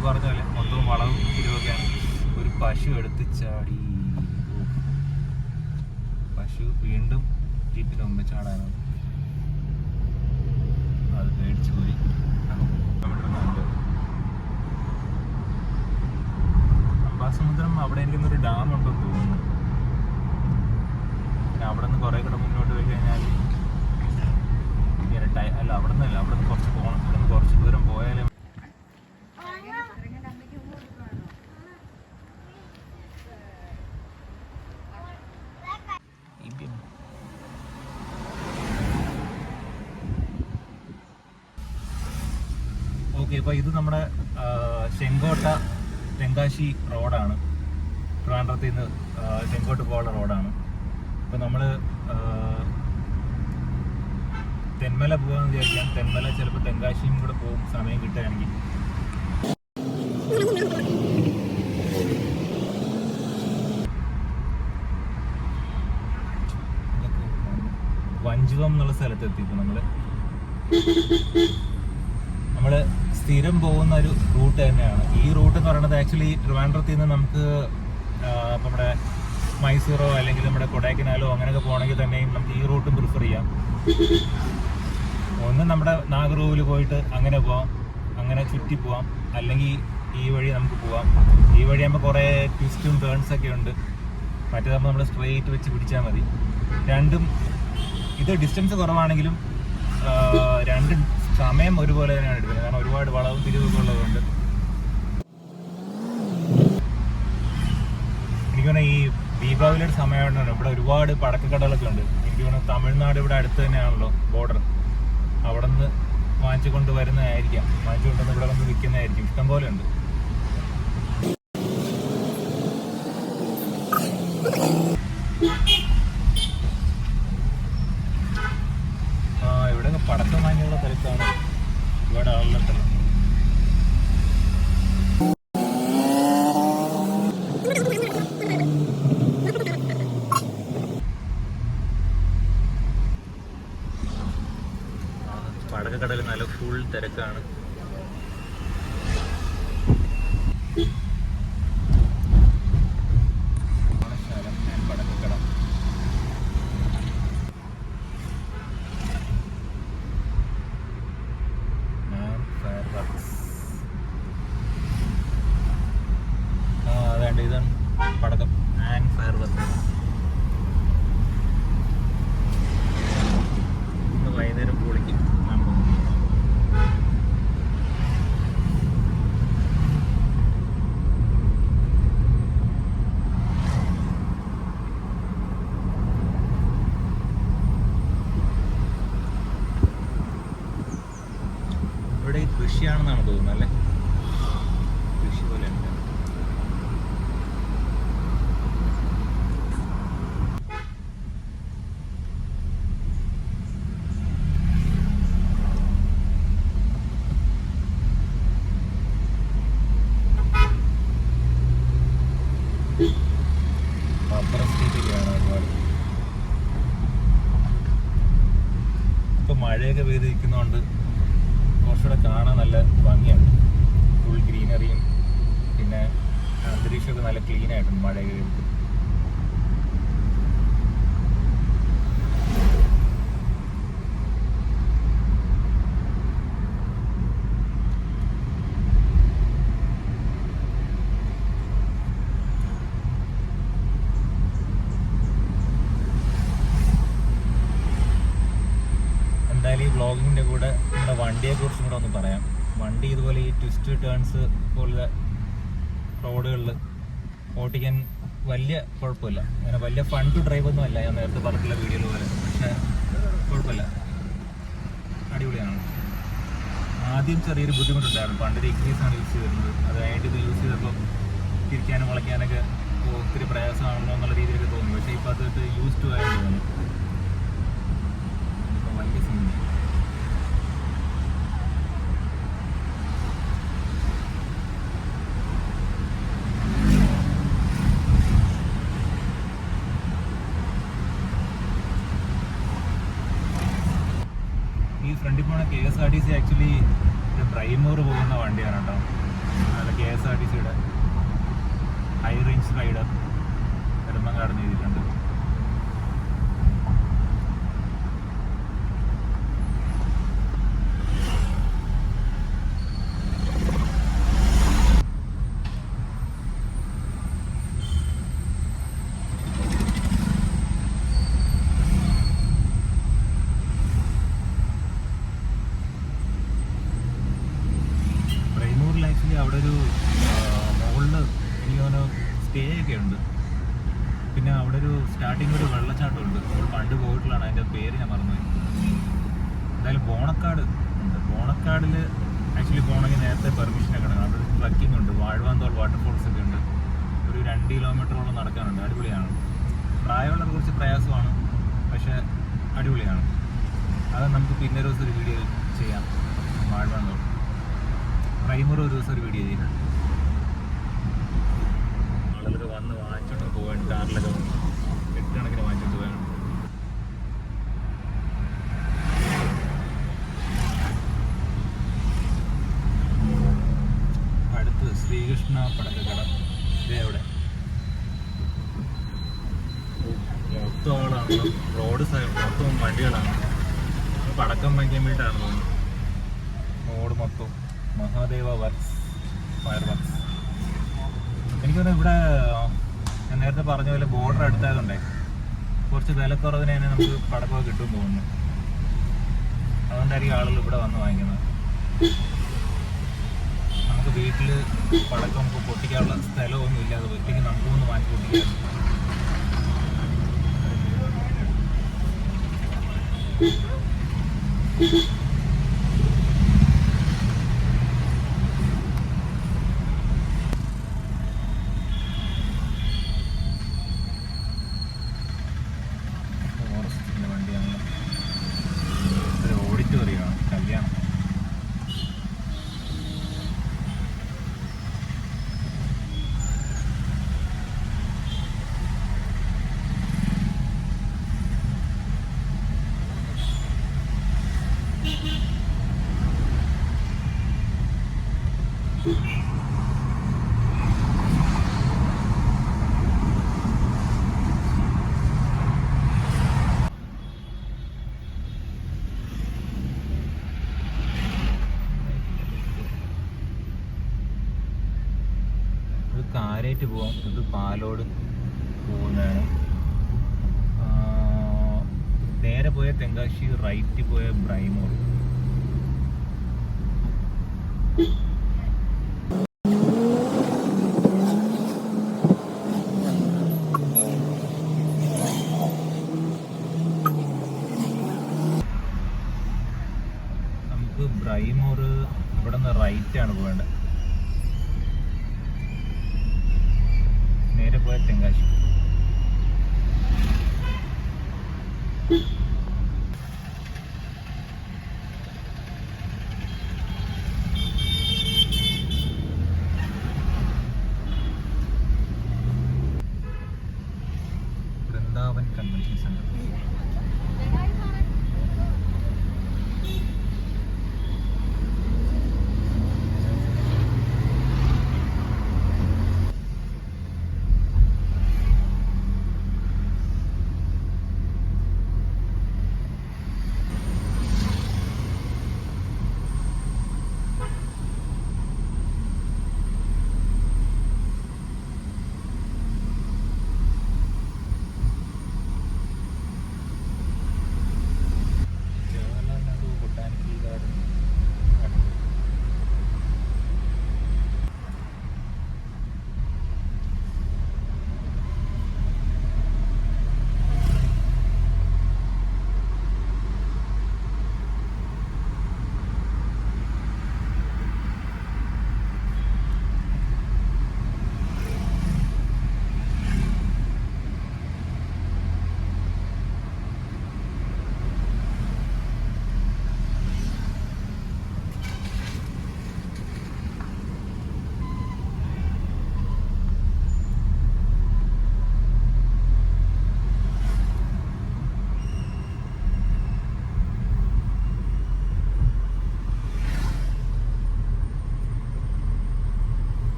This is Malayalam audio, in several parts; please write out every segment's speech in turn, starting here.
നേരത്തെ പറഞ്ഞ പോലെ മൊത്തവും വളവും തിരിവൊക്കെയാണ്. ഒരു പശു എടുത്ത് ചാടി. പശു വീണ്ടും ജീപ്പിന് മുമ്പ് ചാടാനാണ്. അത് പേടിച്ചു പോയി. അംബാസമുദ്രം അവിടെ എനിക്കൊന്നൊരു ഡാം ഉണ്ടെന്ന് തോന്നുന്നു. പിന്നെ അവിടെ നിന്ന് കുറേ കൂടെ മുന്നോട്ട് പോയി കഴിഞ്ഞാൽ അല്ല അവിടെ നിന്നല്ല, അവിടെ നിന്ന് കുറച്ച് പോകണം. ഇവിടെ നിന്ന് കുറച്ച് ദൂരം പോയാലേ ഓക്കെ. ഇപ്പോൾ ഇത് നമ്മുടെ ചെങ്കോട്ട തെങ്കാശി റോഡാണ്. ട്രിവാൻഡ്രത്ത് നിന്ന് ചെങ്കോട്ട് പോകാനുള്ള റോഡാണ്. ഇപ്പോൾ നമ്മൾ തെന്മല പോകാമെന്ന് വിചാരിക്കാം. തെന്മല ചിലപ്പോൾ തെങ്കാശിയും കൂടെ പോകും സമയം കിട്ടുകയാണെങ്കിൽ. വഞ്ചിവം എന്നുള്ള സ്ഥലത്തെത്തി. ഇപ്പോൾ നമ്മൾ സ്ഥിരം പോകുന്ന ഒരു റൂട്ട് തന്നെയാണ് ഈ റൂട്ട് എന്ന് പറയുന്നത്. ആക്ച്വലി ട്രിവാൻഡ്രത്തിൽ നിന്ന് നമുക്ക് നമ്മുടെ മൈസൂറോ അല്ലെങ്കിൽ നമ്മുടെ കൊടൈക്കനാലോ അങ്ങനെയൊക്കെ പോകണമെങ്കിൽ തന്നെയും നമുക്ക് ഈ റൂട്ടും പ്രിഫർ ചെയ്യാം. ഒന്ന് നമ്മുടെ നാഗർകോവിൽ പോയിട്ട് അങ്ങനെ പോവാം, അങ്ങനെ ചുറ്റി പോവാം. അല്ലെങ്കിൽ ഈ വഴി നമുക്ക് പോവാം. ഈ വഴി ആകുമ്പോൾ കുറേ ട്വിസ്റ്റും ടേൺസൊക്കെ ഉണ്ട്. മറ്റേതാകുമ്പോൾ നമ്മൾ സ്ട്രെയിറ്റ് വെച്ച് പിടിച്ചാൽ മതി. രണ്ടും ഇത് ഡിസ്റ്റൻസ് കുറവാണെങ്കിലും രണ്ടും സമയം ഒരുപോലെ തന്നെയാണ് എടുക്കുന്നത്. കാരണം ഒരുപാട് വളവും തിരിവൊക്കെ ഉള്ളതുകൊണ്ട്. എനിക്ക് തോന്നുന്നു ഈ ദീപാവലിയുടെ സമയമായിട്ടാണ് ഇവിടെ ഒരുപാട് പടക്കക്കടകളൊക്കെ ഉണ്ട്. എനിക്ക് തോന്നുന്നു തമിഴ്നാട് ഇവിടെ അടുത്ത് തന്നെയാണല്ലോ ബോർഡർ. അവിടെ നിന്ന് വാങ്ങിച്ചു കൊണ്ട് വരുന്നതായിരിക്കാം, വാങ്ങിച്ചു കൊണ്ടുവന്ന് ഇവിടെ വന്ന് വിൽക്കുന്നതായിരിക്കും. ഇഷ്ടം പോലെ ഉണ്ട്. ഇവിടെ പടക്കം വാങ്ങിയുള്ള തിരക്കാണ്. ഇവിടെ ആളുകളുണ്ടല്ലോ. പടക്കക്കടയിൽ നല്ല ഫുൾ തിരക്കാണ്. പടക്കക്കട അതാണ്ട് ഇതാണ് പടക്കം ആൻഡ് ഫയർ വർക്ക്. ഇന്ന് വൈകുന്നേരം പൊളിക്കും. ഇവിടെ ഈ കൃഷിയാണെന്നാണ് തോന്നുന്നത് അല്ലേ? കൃഷി പോലെ ഉണ്ട്. റബ്ബർ എസ്റ്റേറ്റൊക്കെയാണ് ഒരുപാട്. ഇപ്പം മഴയൊക്കെ പെയ്ത് നിൽക്കുന്നതുകൊണ്ട് കുറച്ചുകൂടെ കാണാൻ നല്ല ഭംഗിയാണ്. ഫുൾ ഗ്രീനറിയും പിന്നെ അന്തരീക്ഷമൊക്കെ നല്ല ക്ലീൻ ആയിട്ടുണ്ട് മഴയൊക്കെ പെയ്തിട്ട്. എന്തായാലും ഈ വ്ളോഗിങ്ങിൻ്റെ കൂടെ നമ്മുടെ വണ്ടിയെക്കുറിച്ചും കൂടെ ഒന്ന് പറയാം. വണ്ടി ഇതുപോലെ ഈ ട്വിസ്റ്റ് ടേൺസ് പോലുള്ള റോഡുകളിൽ ഓട്ടിക്കാൻ വലിയ കുഴപ്പമില്ല. അങ്ങനെ വലിയ ഫൺ ടു ഡ്രൈവ് ഒന്നും അല്ല, ഞാൻ നേരത്തെ പറഞ്ഞിട്ടുള്ള വീഡിയോയിൽ പോലെ. പക്ഷേ കുഴപ്പമില്ല, അടിപൊളിയാണ്. ആദ്യം ചെറിയൊരു ബുദ്ധിമുട്ടുണ്ടായിരുന്നു. പണ്ടൊരു ഇഗ്നീസാണ് യൂസ് ചെയ്തിരുന്നത്. അത് കഴിഞ്ഞിട്ട് ഇത് യൂസ് ചെയ്തപ്പോൾ തിരിക്കാനും വളയ്ക്കാനൊക്കെ ഒത്തിരി പ്രയാസമാണല്ലോ എന്നുള്ള രീതിയിലൊക്കെ തോന്നി. പക്ഷേ ഇപ്പോൾ അത് യൂസ് ടു ആയെന്ന് തോന്നി. ഇപ്പോൾ വലിയ സീൻ. ഈ ഫ്രണ്ടിൽ പോകുന്ന KSRTC ആക്ച്വലി ബ്രൈമൂർ പോകുന്ന വണ്ടിയാണ് കേട്ടോ. നല്ല ഹോഴ്സ് റൈഡർ നെടുമങ്ങാട് എഴുതിയിട്ടുണ്ട്. ആക്ച്വലി അവിടെ ഒരു മുകളിൽ എനിക്ക് തോന്നുന്നു സ്റ്റേ ഒക്കെ ഉണ്ട്. പിന്നെ അവിടെ ഒരു സ്റ്റാർട്ടിങ് ഒരു വെള്ളച്ചാട്ടം ഉണ്ട്. നമ്മൾ പണ്ട് പോയിട്ടുള്ളതാണ്, അതിൻ്റെ പേര് ഞാൻ മറന്നുപോയി. എന്തായാലും ബോണക്കാട് ഉണ്ട്. ബോണക്കാടിൽ ആക്ച്വലി പോകണമെങ്കിൽ നേരത്തെ പെർമിഷനൊക്കെ ഉണ്ട്. അവിടെ ട്രക്കിംഗ് ഉണ്ട്, വാഴവാന്തോൾ വാട്ടർഫോൾസ് ഒക്കെ ഉണ്ട്. ഒരു 2 കിലോമീറ്ററോളം നടക്കാനുണ്ട്. അടിപൊളിയാണ്. പ്രായമുള്ളവർക്ക് കുറച്ച് പ്രയാസമാണ്, പക്ഷേ അടിപൊളിയാണ്. അത് നമുക്ക് പിന്നെ ഒരു ദിവസം ഒരു വീഡിയോ ചെയ്യാം. വാഴവാന്തോൾ പ്രൈമർ ഒരു ദിവസം ഒരു വീഡിയോ ചെയ്യാം. ആളുകളൊക്കെ വന്ന് വാങ്ങിച്ചോണ്ട് പോകാൻ കാറിലൊക്കെ 8 കണക്കിന് വാങ്ങിച്ചോണ്ട് പോകാൻ. അടുത്ത് ശ്രീകൃഷ്ണ പടക്കക്കട. ഇതേ അവിടെ മൊത്തം ആളാണ്, റോഡ് സൈഡ് മൊത്തം വണ്ടികളാണ്. പടക്കം വാങ്ങിക്കാൻ വേണ്ടിയിട്ടാണ് തോന്നുന്നു. റോഡ് മൊത്തം മഹാദേവ വർക്ക്സ്, ഫയർ വർക്ക്സ്. എനിക്ക് തോന്നുന്നു ഇവിടെ ഞാൻ നേരത്തെ പറഞ്ഞ പോലെ ബോർഡർ അടുത്തായതുകൊണ്ടേ കുറച്ച് വിലക്കുറവിന് തന്നെ നമുക്ക് പടക്കമൊക്കെ കിട്ടുമെന്ന് തോന്നുന്നു. അതുകൊണ്ടായിരിക്കും ആളുകൾ ഇവിടെ വന്ന് വാങ്ങിക്കുന്നത്. നമുക്ക് വീട്ടിൽ പടക്കം പൊട്ടിക്കാനുള്ള സ്ഥലമൊന്നും ഇല്ലാതെ ഒറ്റയ്ക്ക് നമുക്കൊന്ന് വാങ്ങി പൊട്ടിക്കാം. കാരായിട്ട് പോവാം. ഇത് പാലോട് പോകുന്നതാണ്. നേരെ പോയ തെങ്കാശി, റൈറ്റ് പോയ ബ്രൈമോർ. നമുക്ക് ബ്രൈമോർ ഇവിടെ നിന്ന് റൈറ്റാണ് പോകേണ്ടത്. നേരെ പോയ Tenkasi. Vrindavan convention centre.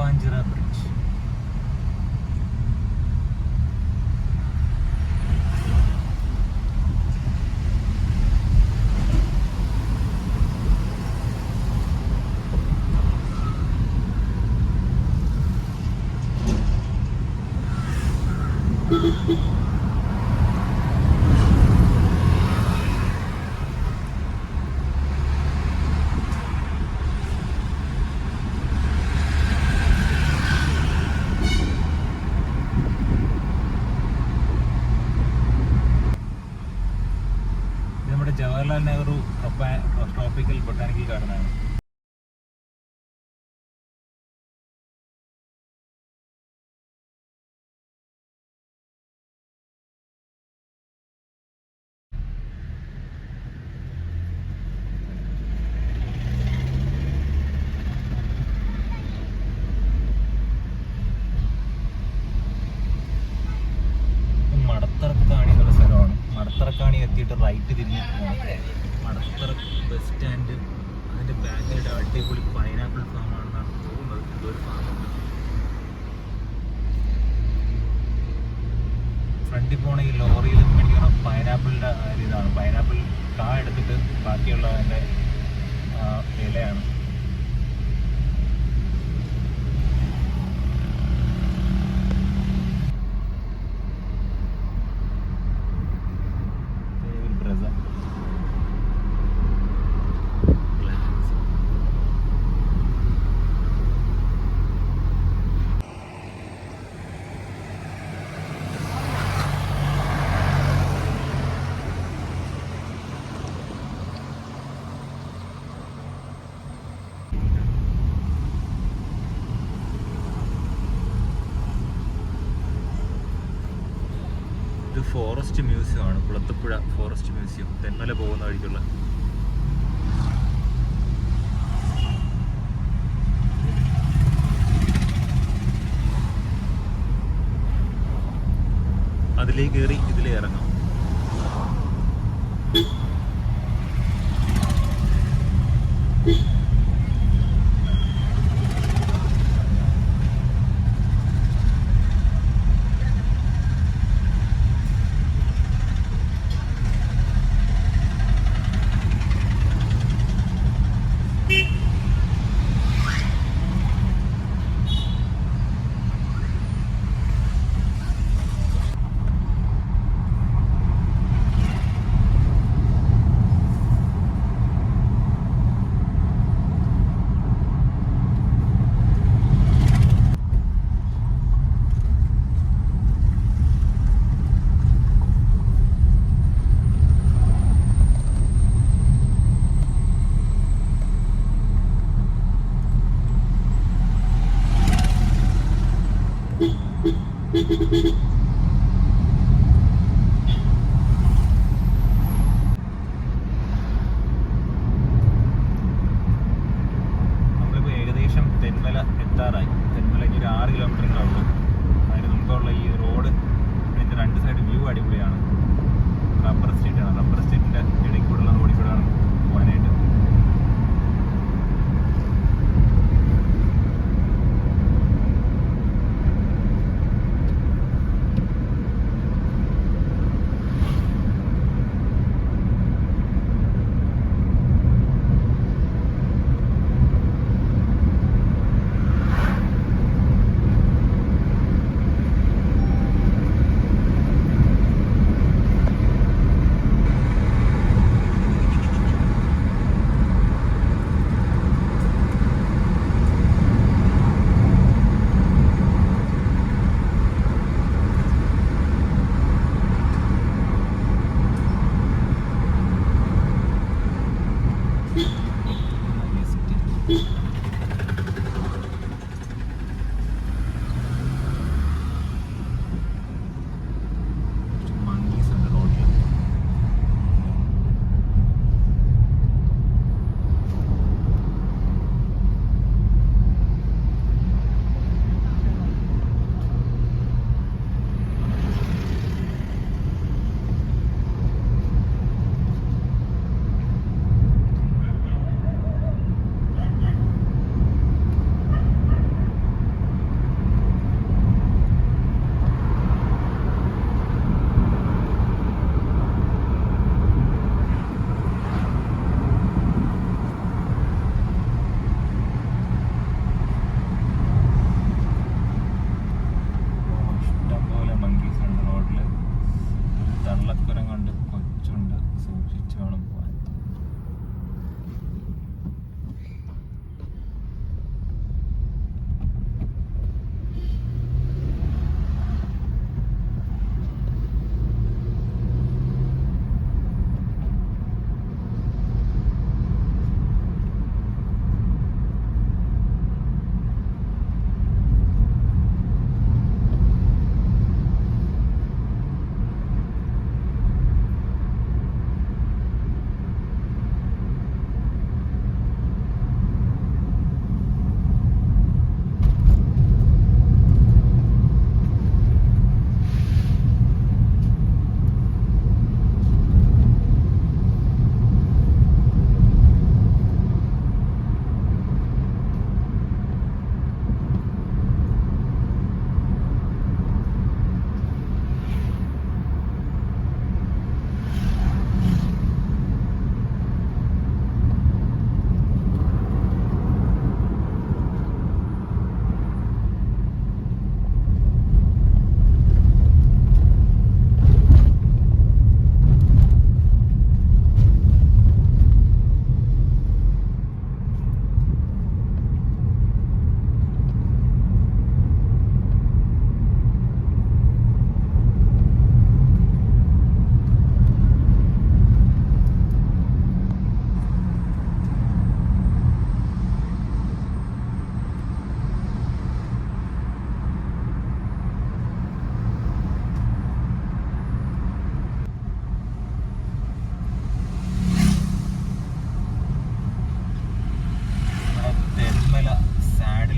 Kalpanchira bridge. നമ്മുടെ ജവഹർലാൽ നെഹ്റു ട്രോപ്പിക്കൽ ബൊട്ടാനിക്കൽ ഗാർഡനാണ്. മടത്തറക്കാണി എന്നുള്ള സ്ഥലമാണ്. മടത്തറക്കാണി എത്തിയിട്ട് റൈറ്റ് തിരിഞ്ഞ് മടത്തറ ബസ് സ്റ്റാൻഡ്, അതിൻ്റെ ബാക്കിലായിട്ട് അടിപൊളി പൈനാപ്പിൾ ഫാമാണെന്നാണ് തോന്നുന്നത്. ഇതൊരു ഫാമുണ്ട്. ഫ്രണ്ടിൽ പോണ ഈ ലോറിയിൽ മേടിക്കുന്ന പൈനാപ്പിളിൻ്റെ ഇതാണ്. പൈനാപ്പിൾ കാ എടുത്തിട്ട് ബാക്കിയുള്ള അതിൻ്റെ ഇലയാണ്. ഇത് ഫോറസ്റ്റ് മ്യൂസിയം ആണ്. കുളത്തപ്പുഴ ഫോറസ്റ്റ് മ്യൂസിയം, തെന്മല പോകുന്ന വഴിക്കുള്ള. അതിലേക്ക് കയറി ഇതിലേ ഇറങ്ങാം.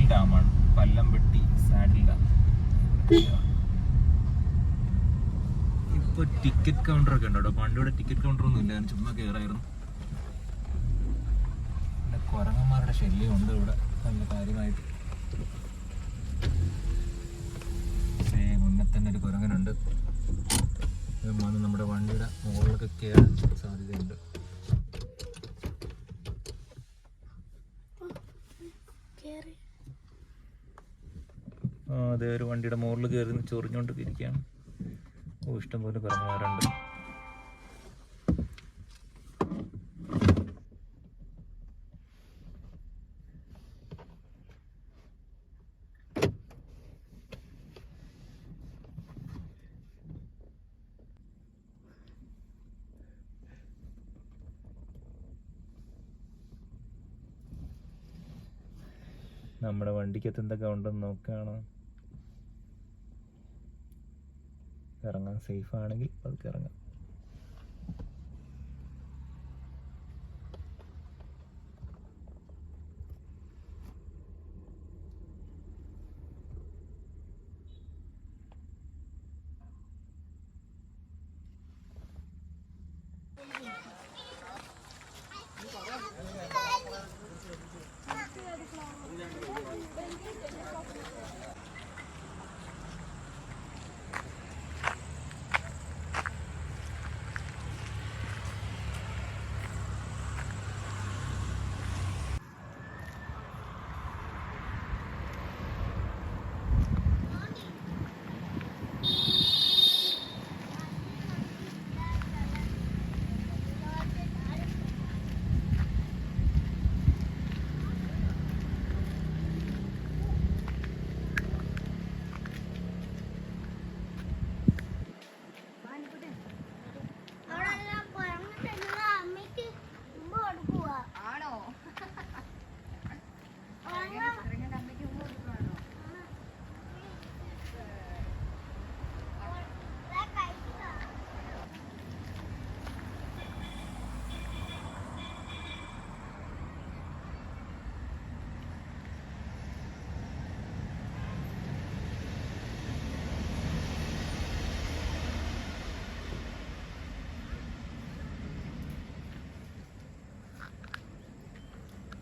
സാഡിൽ ഡാമാണ്, പല്ലംപെട്ടി സാഡിൽ ഡാം. ഇപ്പോൾ ടിക്കറ്റ് കൗണ്ടറൊക്കെ ഉണ്ട് കേട്ടോ. പണ്ട് ഇവിടെ ടിക്കറ്റ് കൗണ്ടറൊന്നും ഇല്ല, ഞാൻ ചുമ്മാ കയറായിരുന്നു. പിന്നെ കുരങ്ങന്മാരുടെ ശല്യം ഉണ്ട് ഇവിടെ നല്ല കാര്യമായിട്ട്. മുന്നേ തന്നെ ഒരു കുരങ്ങനുണ്ട്. നമ്മുടെ വണ്ടിയുടെ മുകളിലൊക്കെ കയറാൻ സാധ്യതയുണ്ട്. അതേ ഒരു വണ്ടിയുടെ മുകളിൽ കയറി ചൊറിഞ്ഞുകൊണ്ട് ഇരിക്കുകയാണ്. ഇഷ്ടംപോലെ കുരങ്ങന്മാരുണ്ട്. നമ്മുടെ വണ്ടിക്കകത്ത് എന്തൊക്കെ ഉണ്ടെന്ന് നോക്കുകയാണ്. ഇറങ്ങാൻ സേഫ് ആണെങ്കിൽ അതൊക്കെ ഇറങ്ങാം.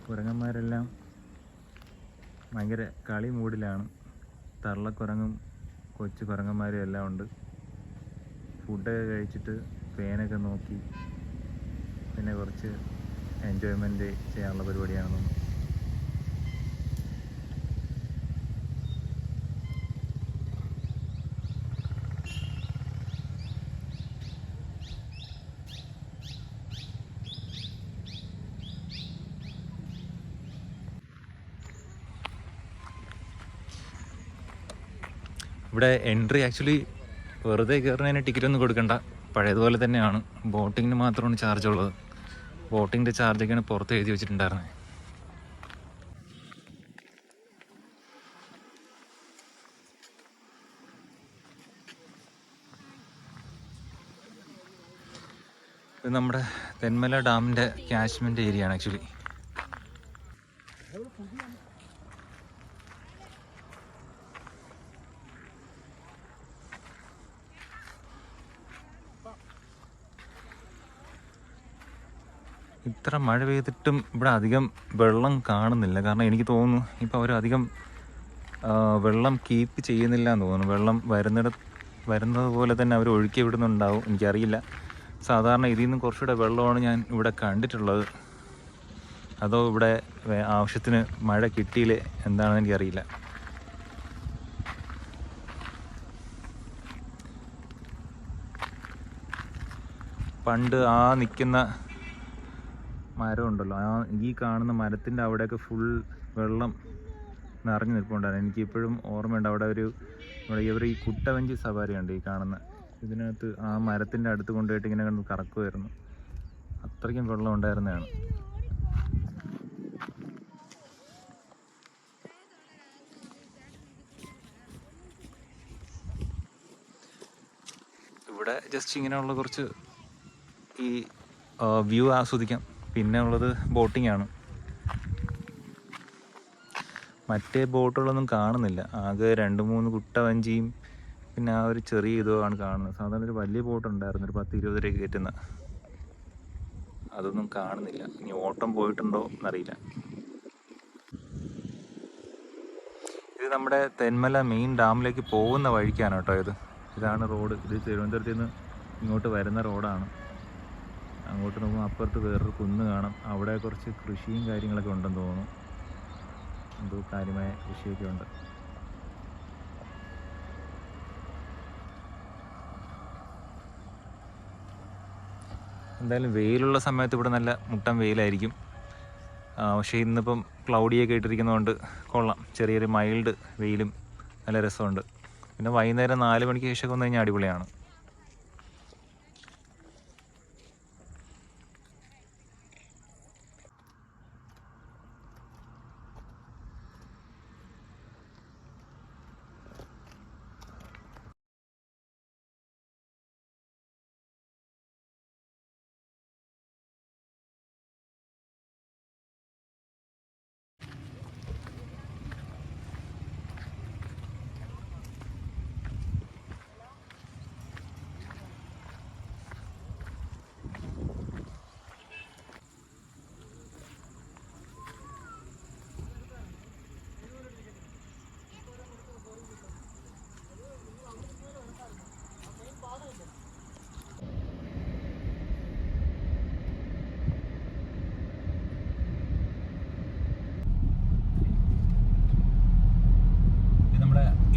കുരങ്ങന്മാരെല്ലാം ഭയങ്കര കളി മൂഡിലാണ്. തള്ളക്കുരങ്ങും കൊച്ചു കുരങ്ങന്മാരും എല്ലാം ഉണ്ട്. ഫുഡൊക്കെ കഴിച്ചിട്ട് ഫാനൊക്കെ നോക്കി പിന്നെ കുറച്ച് എൻജോയ്മെൻറ്റ് ചെയ്യാനുള്ള പരിപാടിയാണെന്ന്. ഇവിടെ എൻട്രി ആക്ച്വലി വെറുതെ കയറുന്നതിന് ടിക്കറ്റ് ഒന്നും കൊടുക്കണ്ട, പഴയതുപോലെ തന്നെയാണ്. ബോട്ടിങ്ങിന് മാത്രമാണ് ചാർജ് ഉള്ളത്. ബോട്ടിങ്ങിൻ്റെ ചാർജൊക്കെയാണ് പുറത്ത് എഴുതി വെച്ചിട്ടുണ്ടായിരുന്നത്. ഇത് നമ്മുടെ തെന്മല ഡാമിൻ്റെ ക്യാച്ച്മെൻറ്റ് ഏരിയ ആണ് ആക്ച്വലി. ഇത്ര മഴ പെയ്തിട്ടും ഇവിടെ അധികം വെള്ളം കാണുന്നില്ല. കാരണം എനിക്ക് തോന്നുന്നു ഇപ്പോൾ അവർ അധികം വെള്ളം കീപ്പ് ചെയ്യുന്നില്ല എന്ന് തോന്നുന്നു. വെള്ളം വരുന്നത് പോലെ തന്നെ അവർ ഒഴുക്കി വിടുന്നുണ്ടാവും, എനിക്കറിയില്ല. സാധാരണ ഇതിൽ നിന്നും കുറച്ചുകൂടെ വെള്ളമാണ് ഞാൻ ഇവിടെ കണ്ടിട്ടുള്ളത്. അതോ ഇവിടെ ആവശ്യത്തിന് മഴ കിട്ടിയില്ലേ എന്താണെന്ന് എനിക്കറിയില്ല. പണ്ട് ആ നിൽക്കുന്ന മരം ഉണ്ടല്ലോ, ഈ കാണുന്ന മരത്തിൻ്റെ അവിടെയൊക്കെ ഫുൾ വെള്ളം നിറഞ്ഞു നിൽപ്പുണ്ടായിരുന്നു. എനിക്കിപ്പോഴും ഓർമ്മയുണ്ട്. അവിടെ ഇവർ ഈ കുട്ടവഞ്ചി സവാരി ഉണ്ട്, ഈ കാണുന്ന ഇതിനകത്ത് ആ മരത്തിൻ്റെ അടുത്ത് കൊണ്ടുപോയിട്ട് ഇങ്ങനെ കണ്ട് കറക്കുമായിരുന്നു. അത്രയ്ക്കും വെള്ളം ഉണ്ടായിരുന്നതാണ്. ഇവിടെ ജസ്റ്റ് ഇങ്ങനെയുള്ള കുറച്ച് ഈ വ്യൂ ആസ്വദിക്കാം. പിന്നെ ഉള്ളത് ബോട്ടിംഗ് ആണ്. മറ്റേ ബോട്ടുകളൊന്നും കാണുന്നില്ല. ആകെ 2-3 കുട്ട വഞ്ചിയും പിന്നെ ആ ഒരു ചെറിയ ഇതോ ആണ് കാണുന്നത്. സാധാരണ ഒരു വലിയ ബോട്ട് ഉണ്ടായിരുന്നു, ഒരു 10-20 രൂപ കയറ്റുന്ന. അതൊന്നും കാണുന്നില്ല. ഇനി ഓട്ടം പോയിട്ടുണ്ടോ എന്നറിയില്ല. ഇത് നമ്മുടെ തെന്മല മെയിൻ ഡാമിലേക്ക് പോകുന്ന വഴിക്കാണ് കേട്ടോ. ഇതാണ് റോഡ്. ഇത് തിരുവനന്തപുരത്ത് നിന്ന് ഇങ്ങോട്ട് വരുന്ന റോഡാണ്. അങ്ങോട്ട് നോക്കുമ്പോൾ അപ്പുറത്ത് വേറൊരു കുന്ന് കാണാം. അവിടെ കുറച്ച് കൃഷിയും കാര്യങ്ങളൊക്കെ ഉണ്ടെന്ന് തോന്നുന്നു. എന്തോ കാര്യമായ കൃഷിയൊക്കെ ഉണ്ട്. എന്തായാലും വെയിലുള്ള സമയത്ത് ഇവിടെ നല്ല മുട്ടൻ വെയിലായിരിക്കും. പക്ഷേ ഇന്നിപ്പം ക്ലൗഡിയൊക്കെ ഇട്ടിരിക്കുന്നതുകൊണ്ട് കൊള്ളാം. ചെറിയൊരു മൈൽഡ് വെയിലും നല്ല രസമുണ്ട്. പിന്നെ വൈകുന്നേരം 4 മണിക്ക് ശേഷമൊക്കെ വന്നു കഴിഞ്ഞാൽ അടിപൊളിയാണ്.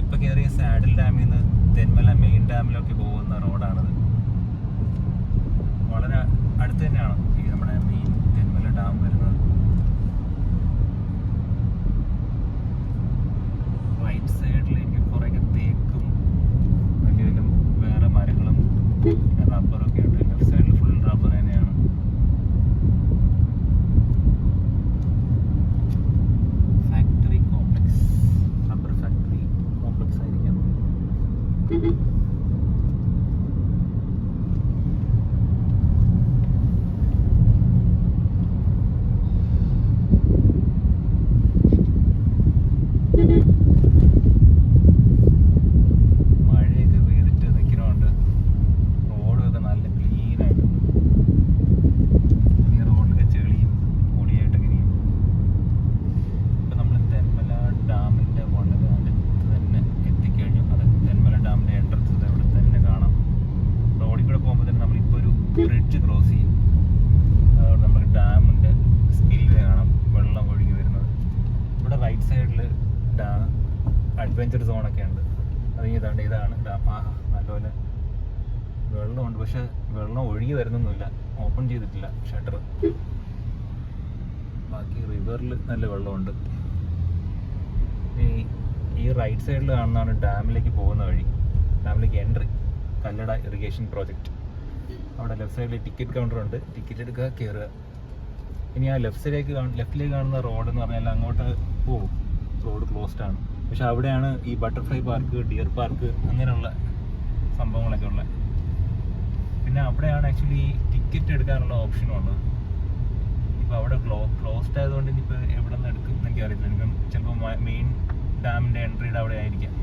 ഇപ്പം കയറിയ സാഡിൽ ഡാമിൽ നിന്ന് തെന്മല മെയിൻ ഡാമിലൊക്കെ പോകുന്ന റോഡാണിത്. വളരെ അടുത്ത് തന്നെയാണ് ഈ നമ്മുടെ മെയിൻ തെന്മല ഡാം വരുന്നത്. റൈറ്റ് സൈഡിലേക്ക് കുറേ തേക്കും വലിയ വലിയ വേറെ മരങ്ങളും പിന്നെ റബ്ബറൊക്കെ ഉണ്ട്. ലെഫ്റ്റ് സൈഡിൽ ഫുൾ റബ്ബർ തന്നെയാണ്. Factory complex, rubber factory complex ആയിരിക്കാം. മഴയൊക്കെ പെയ്തിട്ട് നിൽക്കുന്നതുകൊണ്ട് റോഡൊക്കെ നല്ല ക്ലീനായിട്ട്. ഈ റോഡൊക്കെ ചെളിയും പൊടിയായിട്ടൊക്കെ ഇരിക്കും. ഇപ്പം നമ്മൾ തെന്മല ഡാമിൻ്റെ വളരെ അടുത്ത് തന്നെ എത്തിക്കഴിഞ്ഞു. അത് തെന്മല ഡാമിൻ്റെ എൻട്രൻസ് ഇവിടെ തന്നെ കാണാം. റോഡിൽ കൂടെ പോകുമ്പോൾ തന്നെ നമ്മളിപ്പോൾ ഒരു ബ്രിഡ്ജ് ക്രോസ് ചെയ്യും. അതുകൊണ്ട് നമുക്ക് ഡാമിൻ്റെ സ്പിൽവേ കാണാം, വെള്ളം ഒഴുകി വരുന്നത്. ഇവിടെ റൈറ്റ് സൈഡിൽ അഡ്വഞ്ചർ സോണൊക്കെ ഉണ്ട്. അത് ഇതാണ് ഡാം. നല്ലപോലെ വെള്ളമുണ്ട്, പക്ഷെ വെള്ളം ഒഴുകി വരുന്നൊന്നുമില്ല. ഓപ്പൺ ചെയ്തിട്ടില്ല ഷട്ടർ. ബാക്കി റിവറിൽ നല്ല വെള്ളമുണ്ട്. ഈ റൈറ്റ് സൈഡിൽ കാണുന്നതാണ് ഡാമിലേക്ക് പോകുന്ന വഴി, ഡാമിലേക്ക് എൻട്രി, കല്ലട ഇറിഗേഷൻ പ്രോജക്റ്റ്. അവിടെ ലെഫ്റ്റ് സൈഡിൽ ടിക്കറ്റ് കൗണ്ടർ ഉണ്ട്. ടിക്കറ്റ് എടുക്കുക, കയറുക. ഇനി ആ ലെഫ്റ്റിലേക്ക് കാണുന്ന റോഡ് എന്ന് പറഞ്ഞാൽ അങ്ങോട്ട് പോകും. റോഡ് ക്ലോസ്ഡ് ആണ്. പക്ഷെ അവിടെയാണ് ഈ ബട്ടർഫ്ലൈ പാർക്ക്, ഡിയർ പാർക്ക് അങ്ങനെയുള്ള സംഭവങ്ങളൊക്കെ ഉള്ളത്. പിന്നെ അവിടെയാണ് ആക്ച്വലി ടിക്കറ്റ് എടുക്കാനുള്ള ഓപ്ഷനും ഉള്ളത്. ഇപ്പോൾ അവിടെ ക്ലോസ്ഡ് ആയതുകൊണ്ട് ഇനിയിപ്പോൾ എവിടെ നിന്ന് എടുക്കും എന്നൊക്കെ അറിയത്തില്ല. എനിക്ക് ചിലപ്പോൾ മെയിൻ ഡാമിൻ്റെ എൻട്രിയുടെ അവിടെ ആയിരിക്കാം.